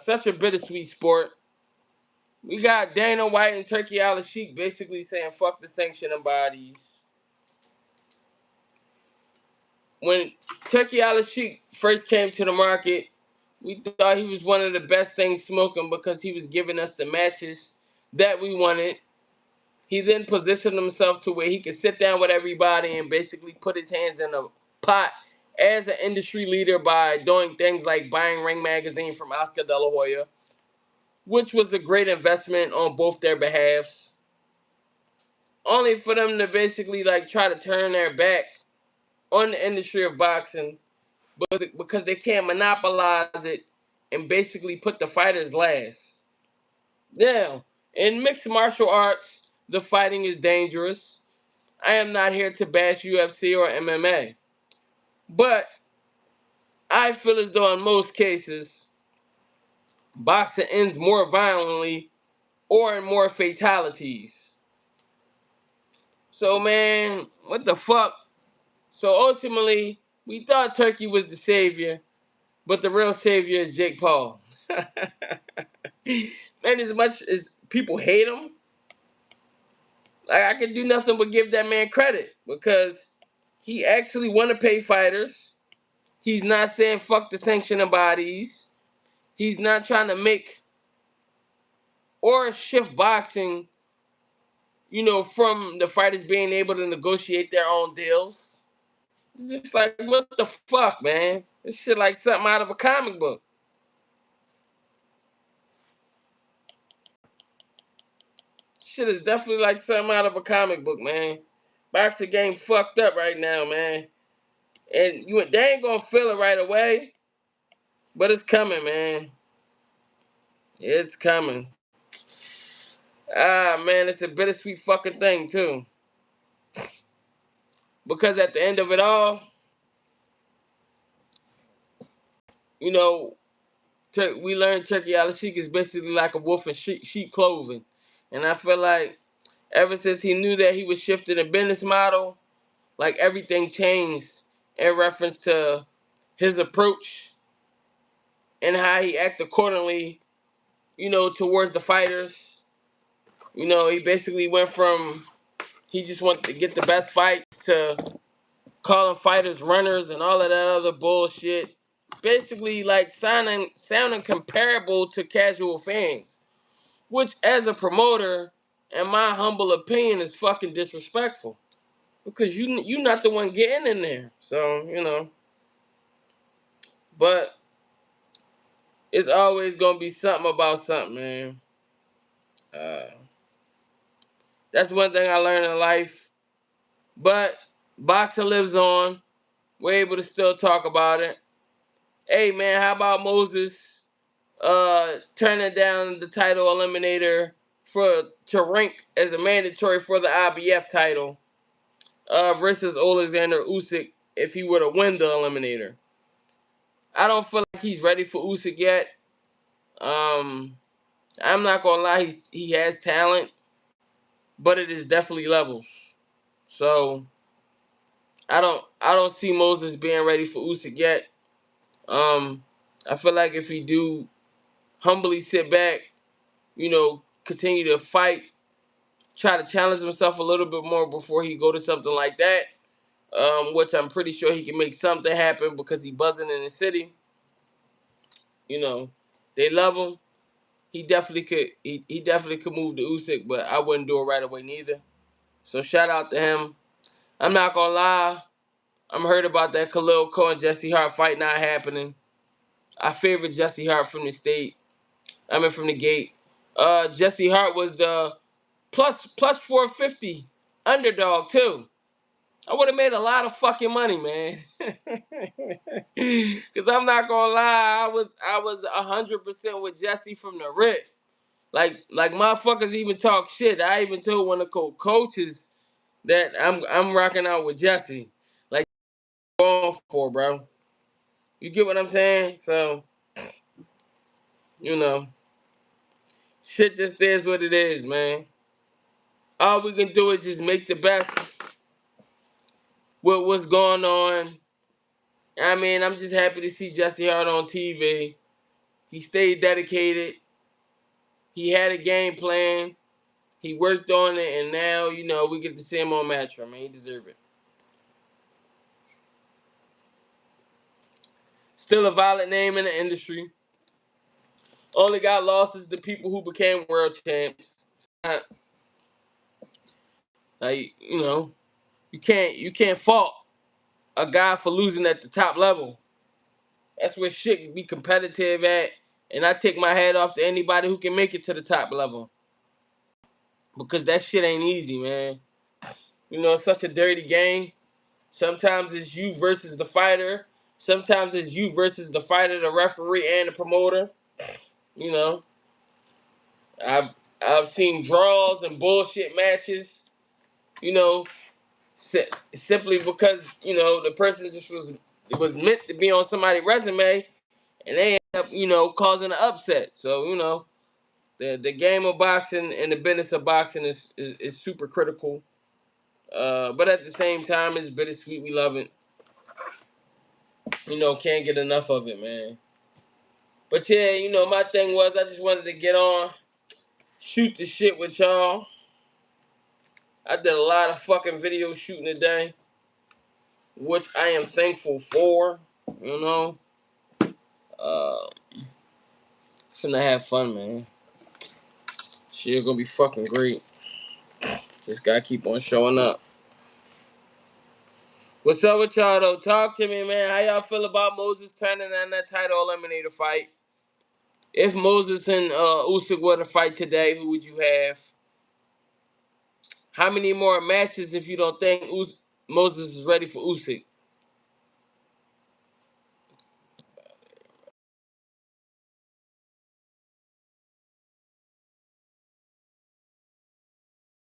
Such a bittersweet sport. We got Dana White and Turkey Al-Sheikh basically saying fuck the sanctioning bodies. When Turkey Al-Sheikh first came to the market, we thought he was one of the best things smoking because he was giving us the matches that we wanted. He then positioned himself to where he could sit down with everybody and basically put his hands in a pot as an industry leader by doing things like buying Ring Magazine from Oscar De La Hoya, which was a great investment on both their behalves. Only for them to basically like try to turn their back on the industry of boxing, but because they can't monopolize it and basically put the fighters last. Now, in mixed martial arts, the fighting is dangerous. I am not here to bash UFC or MMA, but I feel as though in most cases, boxing ends more violently or in more fatalities. So, man, what the fuck? So ultimately, we thought Turkey was the savior, but the real savior is Jake Paul. Man, as much as people hate him, like I can do nothing but give that man credit because he actually want to pay fighters. He's not saying fuck the sanctioning bodies. He's not trying to make or shift boxing, from the fighters being able to negotiate their own deals. Just like, what the fuck, man? This shit like something out of a comic book. Shit is definitely like something out of a comic book, man. Boxing game fucked up right now, man. And they ain't gonna feel it right away, but it's coming, man. It's coming. Ah, man, it's a bittersweet fucking thing, too. Because at the end of it all, you know, we learned Turkey Al-Sheikh is basically like a wolf in sheep clothing. And I feel like ever since he knew that he was shifting the business model, like everything changed in reference to his approach and how he acted accordingly, towards the fighters. He basically went from he just wanted to get the best fights to calling fighters runners and all of that other bullshit. Basically, like sounding comparable to casual fans, which, as a promoter, in my humble opinion, is fucking disrespectful because you not the one getting in there. So but it's always gonna be something about something, man. Uh, that's one thing I learned in life. But boxing lives on. We're able to still talk about it. Hey man, how about Moses turning down the title eliminator to rank as a mandatory for the IBF title versus Alexander Usyk if he were to win the eliminator? I don't feel like he's ready for Usyk yet. Um, I'm not gonna lie, he has talent, but it is definitely levels. So I don't see Moses being ready for Usyk yet. I feel like if he do humbly sit back, continue to fight, try to challenge himself a little bit more before he go to something like that, which I'm pretty sure he can make something happen because he buzzing in the city. They love him. He definitely could. He definitely could move to Usyk, but I wouldn't do it right away neither. So shout out to him. I'm not gonna lie. I'm heard about that Khalil Cohen Jesse Hart fight not happening. I favorite Jesse Hart from the state. From the gate. Jesse Hart was the plus 450 underdog too. I would have made a lot of fucking money, man. Cause I'm not gonna lie, I was 100% with Jesse from the rip. Like motherfuckers even talk shit. I even told one of the coaches that I'm rocking out with Jesse. Like going for, bro. You get what I'm saying? So, you know, shit just is what it is, man. All we can do is just make the best with what's going on. I'm just happy to see Jesse Hart on TV. He stayed dedicated. He had a game plan. He worked on it, and now, we get to see him on Matchroom, man. He deserves it. Still a valid name in the industry. Only got losses to people who became world champs. Like, you can't fault a guy for losing at the top level. That's where shit can be competitive at. And I take my hat off to anybody who can make it to the top level. Because that shit ain't easy, man. It's such a dirty game. Sometimes it's you versus the fighter. Sometimes it's you versus the fighter, the referee, and the promoter. You know, I've seen draws and bullshit matches. You know, simply because the person just was meant to be on somebody's resume, and they end up causing an upset. So the game of boxing and the business of boxing is super critical. But at the same time, it's bittersweet. We love it. Can't get enough of it, man. But yeah, my thing was I just wanted to get on, shoot the shit with y'all. I did a lot of fucking video shooting today, which I am thankful for. You know, uh, finna have fun, man. Shit gonna be fucking great. Just gotta keep on showing up. What's up with y'all though? Talk to me, man. How y'all feel about Moses turning on that title eliminator fight? If Moses and Usyk were to fight today, who would you have? How many more matches if you don't think Moses is ready for Usyk?